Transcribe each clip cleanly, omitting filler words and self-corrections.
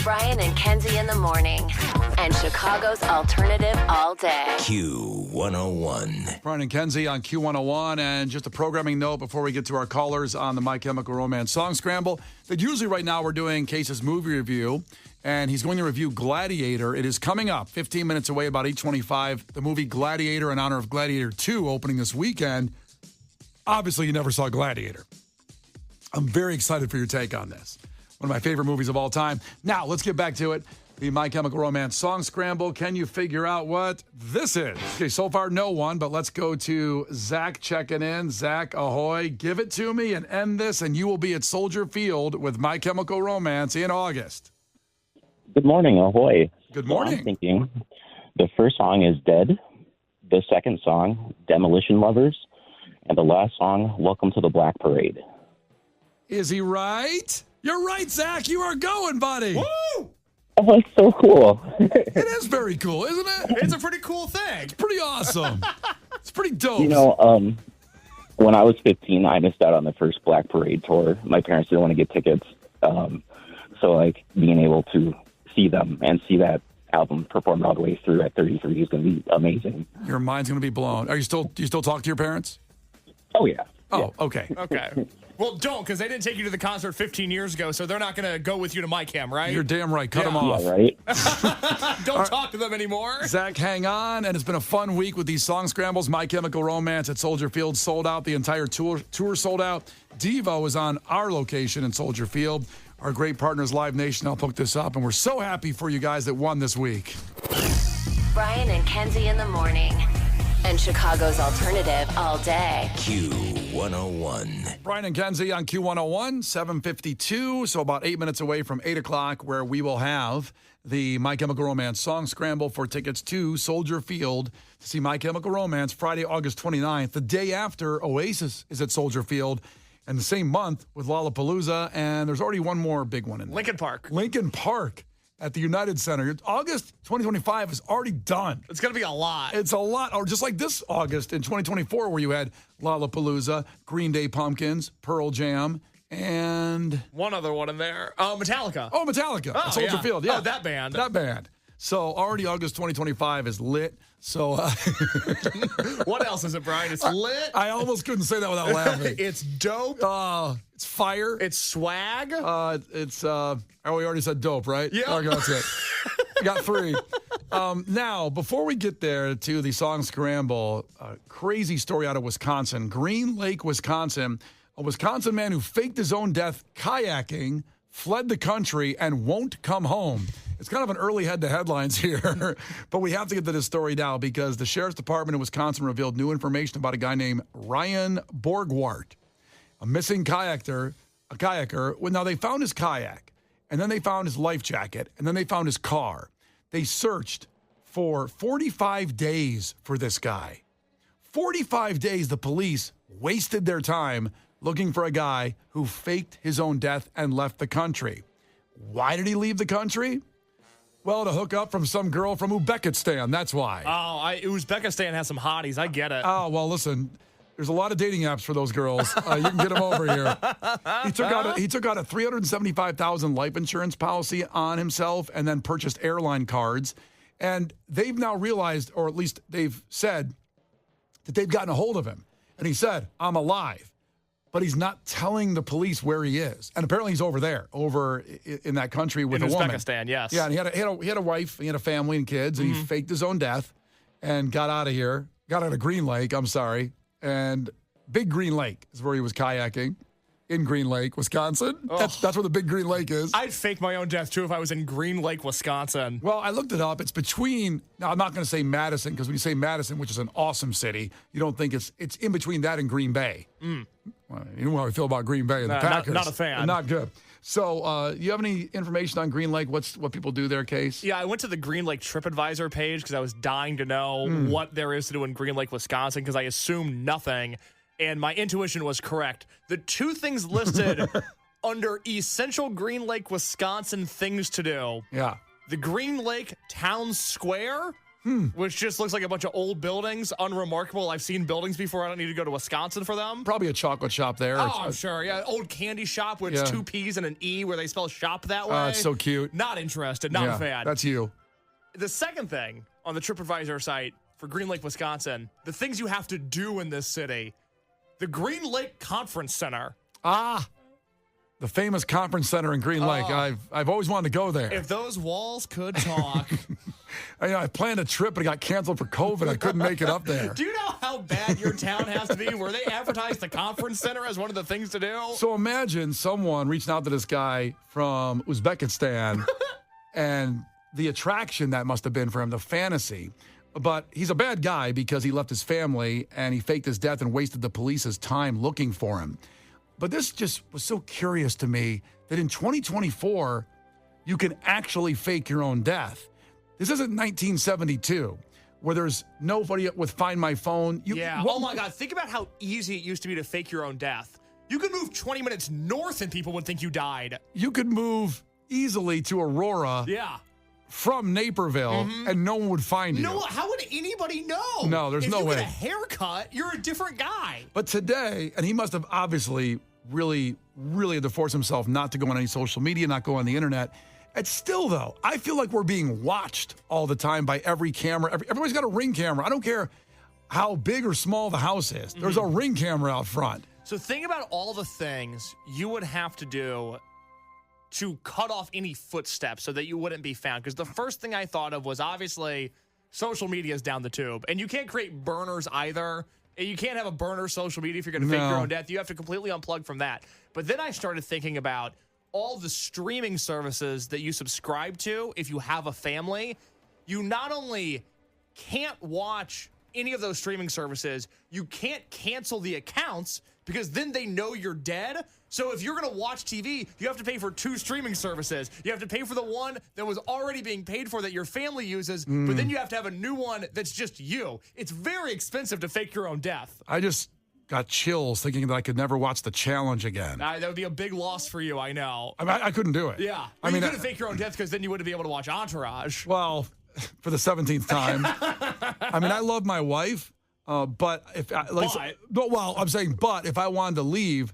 Brian and Kenzie in the morning. And Chicago's alternative all day. Q101. Brian and Kenzie on Q101. And just a programming note before we get to our callers on the My Chemical Romance Song Scramble, that usually right now we're doing Case's movie review, and he's going to review Gladiator. It is coming up 15 minutes away, about 8:25. The movie Gladiator in honor of Gladiator 2 opening this weekend. Obviously, you never saw Gladiator. I'm very excited for your take on this. One of my favorite movies of all time. Now, let's get back to it. The My Chemical Romance Song Scramble. Can you figure out what this is? Okay, so far, no one, but let's go to Zach checking in. Zach, ahoy. Give it to me and end this, and you will be at Soldier Field with My Chemical Romance in August. Good morning, ahoy. Good morning. Well, I'm thinking the first song is Dead, the second song, Demolition Lovers, and the last song, Welcome to the Black Parade. Is he right? You're right, Zach. You are going, buddy. Woo! Oh, it's so cool. It is very cool, isn't it? It's a pretty cool thing. Pretty awesome. It's pretty dope. You know, when I was 15, I missed out on the first Black Parade tour. My parents didn't want to get tickets. So, like, being able to see them and see that album performed all the way through at 33 is going to be amazing. Your mind's going to be blown. Do you still talk to your parents? Oh, yeah. Oh, okay. Okay. Well, don't, because they didn't take you to the concert 15 years ago, so they're not going to go with you to My Chem, right? You're damn right. Cut them Yeah. off. Yeah, right? Don't talk to them anymore. Zach, hang on. And it's been a fun week with these song scrambles. My Chemical Romance at Soldier Field sold out. The entire tour sold out. Devo is on our location in Soldier Field. Our great partners, Live Nation, helped hook this up. And we're so happy for you guys that won this week. Brian and Kenzie in the morning. And Chicago's alternative all day. Q101. Brian and Kenzie on Q101, 7:52. So about 8 minutes away from 8 o'clock, where we will have the My Chemical Romance Song Scramble for tickets to Soldier Field to see My Chemical Romance Friday, August 29th. The day after, Oasis is at Soldier Field. And the same month with Lollapalooza. And there's already one more big one in there. Lincoln Park at the United Center. August 2025 is already done. It's going to be a lot. It's a lot. Or just like this August in 2024 where you had Lollapalooza, Green Day Pumpkins, Pearl Jam, and... One other one in there. Metallica. Oh, Metallica. At Soldier Field, yeah. Oh, that band. That band. So already August 2025 is lit. So What else is it, Brian? It's lit. I almost couldn't say that without laughing. It's dope. It's fire. It's swag. We already said dope, right? Yeah. Okay, that's it. Got three. Now, before we get there to the song scramble, a crazy story out of Wisconsin. Green Lake, Wisconsin. A Wisconsin man who faked his own death kayaking, fled the country, and won't come home. It's kind of an early head to headlines here, but we have to get to this story now because the Sheriff's Department in Wisconsin revealed new information about a guy named Ryan Borgwart, a missing kayaker. Well, now they found his kayak, and then they found his life jacket, and then they found his car. They searched for 45 days for this guy. 45 days the police wasted their time looking for a guy who faked his own death and left the country. Why did he leave the country? Well, to hook up from some girl from Uzbekistan, that's why. Uzbekistan has some hotties. I get it. Oh, well, listen, there's a lot of dating apps for those girls. You can get them over here. He took out a $375,000 life insurance policy on himself and then purchased airline cards. And they've now realized, or at least they've said, that they've gotten a hold of him. And he said, I'm alive. But he's not telling the police where he is. And apparently he's over there, over in that country with a woman. In Uzbekistan, yes. Yeah, and he had a wife, he had a family and kids, and he faked his own death and got out of here. Got out of Green Lake, and Big Green Lake is where he was kayaking. In Green Lake, Wisconsin. That's where the Big Green Lake is. I'd fake my own death, too, if I was in Green Lake, Wisconsin. Well, I looked it up. It's between, now I'm not going to say Madison, because when you say Madison, which is an awesome city, you don't think it's in between that and Green Bay. Well, you know how I feel about Green Bay and the Packers. Not a fan. Not good. So, you have any information on Green Lake? What people do there, Case? Yeah, I went to the Green Lake TripAdvisor page because I was dying to know what there is to do in Green Lake, Wisconsin, because I assumed nothing. And my intuition was correct. The two things listed under essential Green Lake, Wisconsin things to do. Yeah. The Green Lake Town Square, which just looks like a bunch of old buildings. Unremarkable. I've seen buildings before. I don't need to go to Wisconsin for them. Probably a chocolate shop there. Oh, I'm sure. Yeah, old candy shop with 2 P's and an E where they spell shop that way. It's so cute. Not interested. Not a fan. That's you. The second thing on the TripAdvisor site for Green Lake, Wisconsin, the things you have to do in this city, the Green Lake Conference Center. The famous conference center in Green Lake. I've always wanted to go there. If those walls could talk. I planned a trip, but it got canceled for COVID. I couldn't make it up there. Do you know how bad your town has to be where they advertise the conference center as one of the things to do? So imagine someone reaching out to this guy from Uzbekistan and the attraction that must have been for him, the fantasy. But he's a bad guy because he left his family and he faked his death and wasted the police's time looking for him. But this just was so curious to me that in 2024, you can actually fake your own death. This isn't 1972, where there's nobody with Find My Phone. Oh, my God. Think about how easy it used to be to fake your own death. You could move 20 minutes north and people would think you died. You could move easily to Aurora from Naperville and no one would find you. No, how would anybody know? No, there's no way. If you get a haircut, you're a different guy. But today, and he must have obviously really had to force himself not to go on any social media, not go on the internet. It's still, though, I feel like we're being watched all the time by every camera. Everybody's got a Ring camera. I don't care how big or small the house is. There's a Ring camera out front. So think about all the things you would have to do to cut off any footsteps so that you wouldn't be found. Because the first thing I thought of was obviously social media is down the tube. And you can't create burners either. You can't have a burner social media if you're going to fake your own death. You have to completely unplug from that. But then I started thinking about all the streaming services that you subscribe to if you have a family. You not only can't watch any of those streaming services, you can't cancel the accounts because then they know you're dead. So if you're going to watch TV, you have to pay for 2 streaming services. You have to pay for the one that was already being paid for that your family uses, but then you have to have a new one that's just you. It's very expensive to fake your own death. I just got chills thinking that I could never watch The Challenge again. That would be a big loss for you, I know. I mean, I couldn't do it. Yeah. I mean, you couldn't fake your own death because then you wouldn't be able to watch Entourage. Well, for the 17th time. I mean, I love my wife, but if I'm saying, but if I wanted to leave,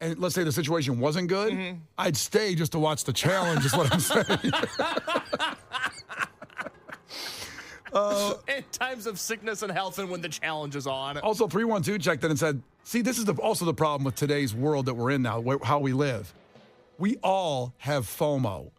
and let's say the situation wasn't good, I'd stay just to watch The Challenge. Is what I'm saying. In times of sickness and health, and when the challenge is on. Also, 312 checked in and said, "See, this is also the problem with today's world that we're in now, how we live. We all have FOMO."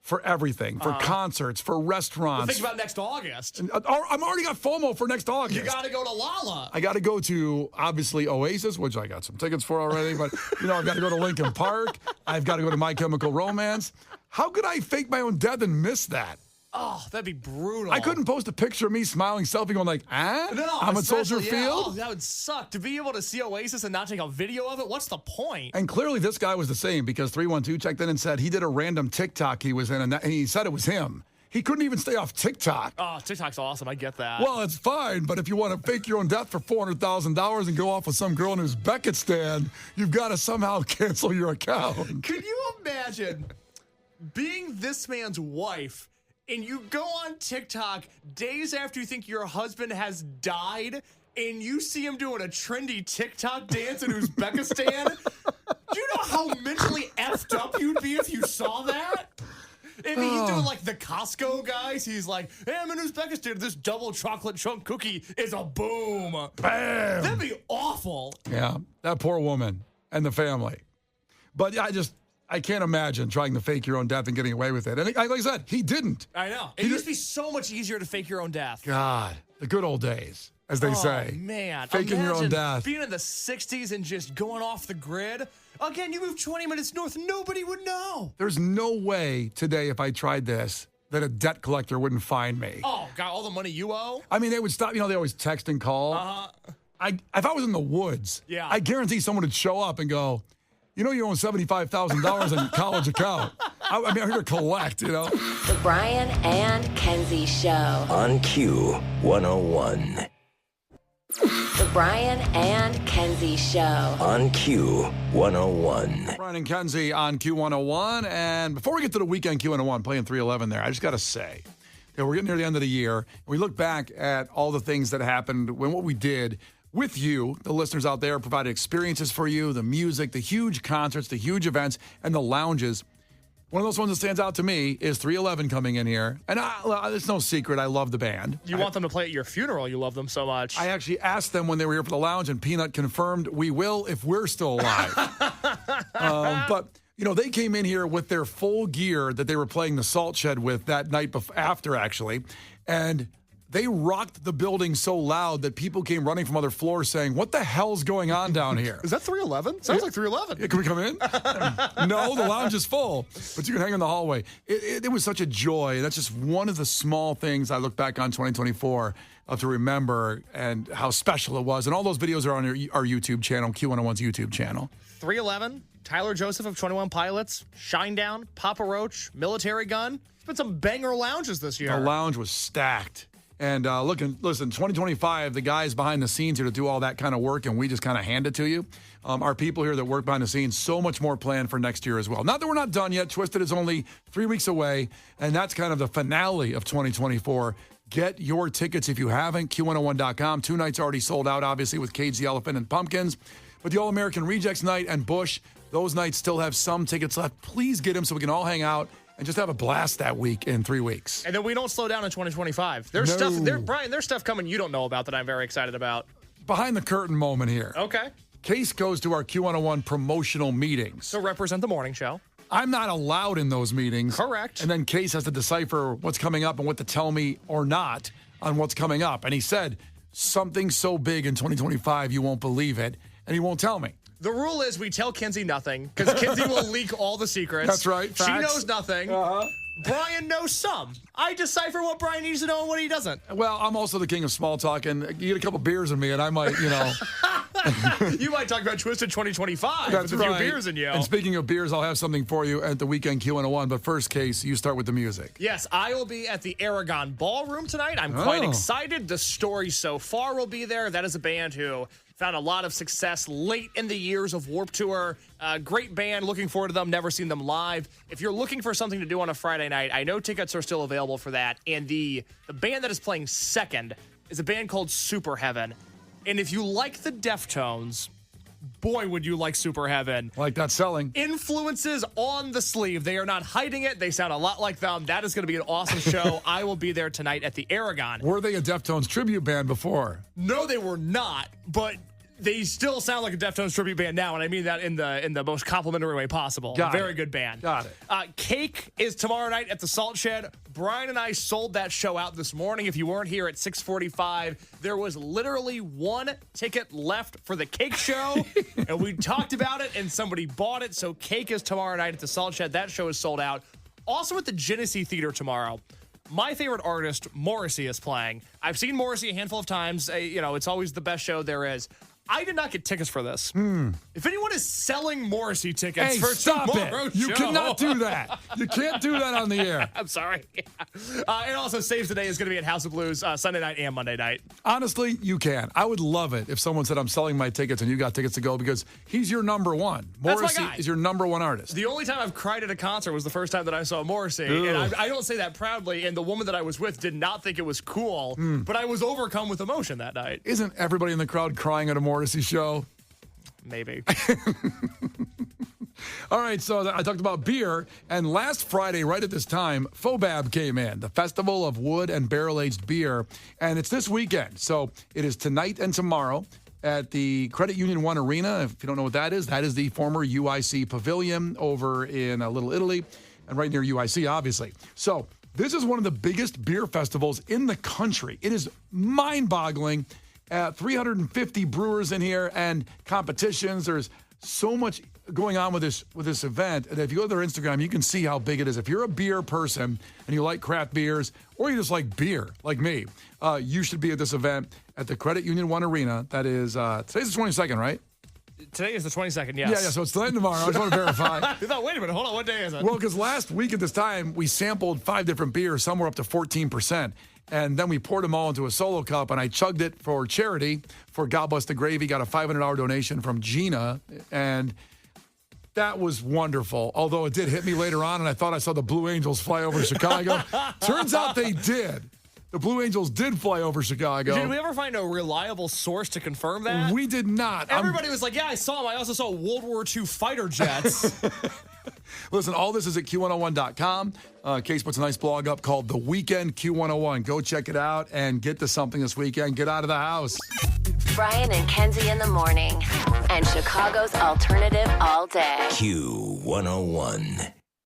For everything, for concerts, for restaurants. Well, think about next August. I'm already got FOMO for next August. You got to go to Lala. I got to go to, obviously, Oasis, which I got some tickets for already. But, I've got to go to Lincoln Park. I've got to go to My Chemical Romance. How could I fake my own death and miss that? Oh, that'd be brutal. I couldn't post a picture of me smiling, selfie, going like, I'm at Soldier Field. Oh, that would suck. To be able to see Oasis and not take a video of it, what's the point? And clearly this guy was the same because 312 checked in and said he did a random TikTok he was in, and he said it was him. He couldn't even stay off TikTok. Oh, TikTok's awesome. I get that. Well, it's fine, but if you want to fake your own death for $400,000 and go off with some girl in Uzbekistan, you've got to somehow cancel your account. Could you imagine being this man's wife and you go on TikTok days after you think your husband has died and you see him doing a trendy TikTok dance in Uzbekistan? Do you know how mentally effed up you'd be if you saw that? If he's doing like the Costco guys, he's like, hey, I'm in Uzbekistan. This double chocolate chunk cookie is a boom. Bam. That'd be awful. Yeah, that poor woman and the family. But I can't imagine trying to fake your own death and getting away with it. And like I said, he didn't. I know. It used to be so much easier to fake your own death. God, the good old days, as they say. Oh, man. Faking your own death. Being in the 60s and just going off the grid. Again, you move 20 minutes north, nobody would know. There's no way today, if I tried this, that a debt collector wouldn't find me. Oh, got all the money you owe? I mean, they would stop. They always text and call. If I was in the woods, I guarantee someone would show up and go, you own $75,000 in your college account. I'm here to collect, The Brian and Kenzie Show. On Q101. The Brian and Kenzie Show. On Q101. Brian and Kenzie on Q101. And before we get to the weekend Q101, playing 311 there, I just got to say, Yeah, we're getting near the end of the year. We look back at all the things that happened when what we did with you, the listeners out there, provided experiences for you, the music, the huge concerts, the huge events, and the lounges. One of those ones that stands out to me is 311 coming in here. And it's no secret, I love the band. You want them to play at your funeral. You love them so much. I actually asked them when they were here for the lounge, and Peanut confirmed we will if we're still alive. But, you know, they came in here with their full gear that they were playing the Salt Shed with that night after, actually. And they rocked the building so loud that people came running from other floors saying, what the hell's going on down here? Is that 311? Sounds like 311. Yeah, can we come in? No, the lounge is full, but you can hang in the hallway. It was such a joy. That's just one of the small things I look back on 2024 to remember and how special it was. And all those videos are on our YouTube channel, Q101's YouTube channel. 311, Tyler Joseph of 21 Pilots, Shinedown, Papa Roach, Military Gun. It's been some banger lounges this year. The lounge was stacked. And listen, 2025, the guys behind the scenes here to do all that kind of work, and we just kind of hand it to you. Our people here that work behind the scenes, so much more planned for next year as well. Not that we're not done yet. Twisted is only 3 weeks away, and that's kind of the finale of 2024. Get your tickets if you haven't, Q101.com. 2 nights already sold out, obviously, with Cage the Elephant and Pumpkins. But the All-American Rejects night and Bush, those nights still have some tickets left. Please get them so we can all hang out and just have a blast that week in 3 weeks. And then we don't slow down in 2025. There's Brian, there's stuff coming you don't know about that I'm very excited about. Behind the curtain moment here. Okay. Case goes to our Q101 promotional meetings. So represent the morning show. I'm not allowed in those meetings. Correct. And then Case has to decipher what's coming up and what to tell me or not on what's coming up. And he said, something so big in 2025, you won't believe it. And he won't tell me. The rule is we tell Kenzie nothing because Kenzie will leak all the secrets. That's right. She Facts. knows nothing. Brian knows some. I decipher what Brian needs to know and what he doesn't. Well, I'm also the king of small talk, and you get a couple beers in me, and I might, You might talk about Twisted 2025 That's with a right. few beers in you. And speaking of beers, I'll have something for you at the weekend Q101. But first, Case, you start with the music. Yes, I will be at the Aragon Ballroom tonight. I'm quite excited. The Story So Far will be there. That is a band who found a lot of success late in the years of Warped Tour. Great band. Looking forward to them. Never seen them live. If you're looking for something to do on a Friday night, I know tickets are still available for that. And the band that is playing second is a band called Super Heaven. And if you like the Deftones, boy, would you like Super Heaven. Like that selling. Influences on the sleeve. They are not hiding it. They sound a lot like them. That is going to be an awesome show. I will be there tonight at the Aragon. Were they a Deftones tribute band before? No, they were not, but they still sound like a Deftones tribute band now, and I mean that in the most complimentary way possible. Very good band. Got it. Cake is tomorrow night at the Salt Shed. Brian and I sold that show out this morning. If you weren't here at 6:45, there was literally one ticket left for the Cake show, and we talked about it, and somebody bought it. So Cake is tomorrow night at the Salt Shed. That show is sold out. Also at the Genesee Theater tomorrow. My favorite artist, Morrissey, is playing. I've seen Morrissey a handful of times. It's always the best show there is. I did not get tickets for this. If anyone is selling Morrissey tickets for stop tomorrow's it. You show, cannot do that. You can't do that on the air. I'm sorry. And also, Saves the Day is going to be at House of Blues Sunday night and Monday night. Honestly, you can. I would love it if someone said, I'm selling my tickets and you got tickets to go because he's your number one. That's my Morrissey guy. is your number one artist. The only time I've cried at a concert was the first time that I saw Morrissey. Ew. And I don't say that proudly. And the woman that I was with did not think it was cool. But I was overcome with emotion that night. Isn't everybody in the crowd crying at a Morrissey show? Maybe. All right, so I talked about beer, and last Friday, right at this time, FOBAB came in, the Festival of Wood and Barrel-Aged Beer, and it's this weekend. So it is tonight and tomorrow at the Credit Union One Arena. If you don't know what that is the former UIC Pavilion over in Little Italy, and right near UIC, obviously. So this is one of the biggest beer festivals in the country. It is mind-boggling. 350 brewers in here and competitions. There's so much going on with this event. And if you go to their Instagram, you can see how big it is. If you're a beer person and you like craft beers or you just like beer, like me, you should be at this event at the Credit Union One Arena. That is, today's the 22nd, right? Today is the 22nd, yes. Yeah, so it's tonight and tomorrow. I just want to verify. I thought, wait a minute, hold on, what day is it? Well, because last week at this time, we sampled 5 different beers. Some were up to 14%. And then we poured them all into a solo cup, and I chugged it for charity for God Bless the Gravy. Got a $500 donation from Gina. And That was wonderful. Although it did hit me later on, and I thought I saw the Blue Angels fly over Chicago. Turns out they did. The Blue Angels did fly over Chicago. Did we ever find a reliable source to confirm that? We did not. Everybody was like, yeah, I saw them. I also saw World War II fighter jets. Listen, all this is at Q101.com. Case puts a nice blog up called The Weekend Q101. Go check it out and get to something this weekend. Get out of the house. Brian and Kenzie in the morning. And Chicago's alternative all day. Q101.